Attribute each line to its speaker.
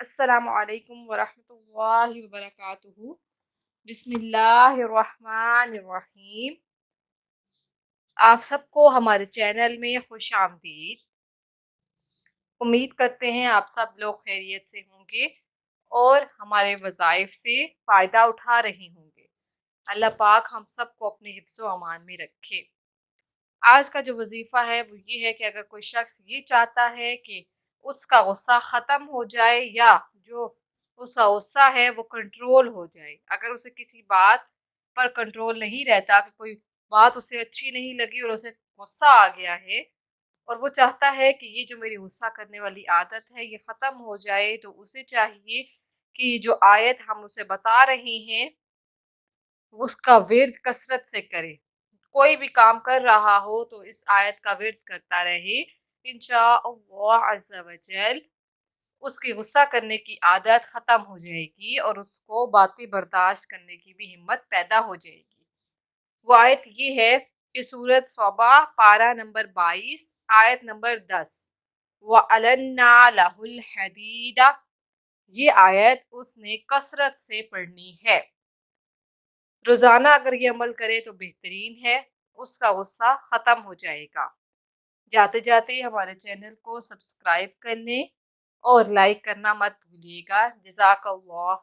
Speaker 1: السلام علیکم ورحمۃ اللہ وبرکاتہ۔ بسم اللہ الرحمن الرحیم۔ آپ سب کو ہمارے چینل میں خوش آمدید۔ امید کرتے ہیں آپ سب لوگ خیریت سے ہوں گے اور ہمارے وظائف سے فائدہ اٹھا رہے ہوں گے۔ اللہ پاک ہم سب کو اپنے حفظ و امان میں رکھے۔ آج کا جو وظیفہ ہے وہ یہ ہے کہ اگر کوئی شخص یہ چاہتا ہے کہ اس کا غصہ ختم ہو جائے یا جو اس کا غصہ ہے وہ کنٹرول ہو جائے، اگر اسے کسی بات پر کنٹرول نہیں رہتا، کہ کوئی بات اسے اچھی نہیں لگی اور اسے غصہ آ گیا ہے اور وہ چاہتا ہے کہ یہ جو میری غصہ کرنے والی عادت ہے یہ ختم ہو جائے، تو اسے چاہیے کہ جو آیت ہم اسے بتا رہے ہیں اس کا ورد کثرت سے کرے۔ کوئی بھی کام کر رہا ہو تو اس آیت کا ورد کرتا رہے، انشاءاللہ عز وجل اس کی غصہ کرنے کی عادت ختم ہو جائے گی اور اس کو باتیں برداشت کرنے کی بھی ہمت پیدا ہو جائے گی۔ وہ آیت یہ ہے کہ سورۃ صبا پارہ نمبر 22 آیت نمبر 10، وَأَلَنَّا لَهُ الْحَدِيدَ، یہ آیت اس نے کثرت سے پڑھنی ہے۔ روزانہ اگر یہ عمل کرے تو بہترین ہے، اس کا غصہ ختم ہو جائے گا۔ جاتے جاتے ہمارے چینل کو سبسکرائب کر لیں اور لائک کرنا مت بھولیے گا۔ جزاک اللہ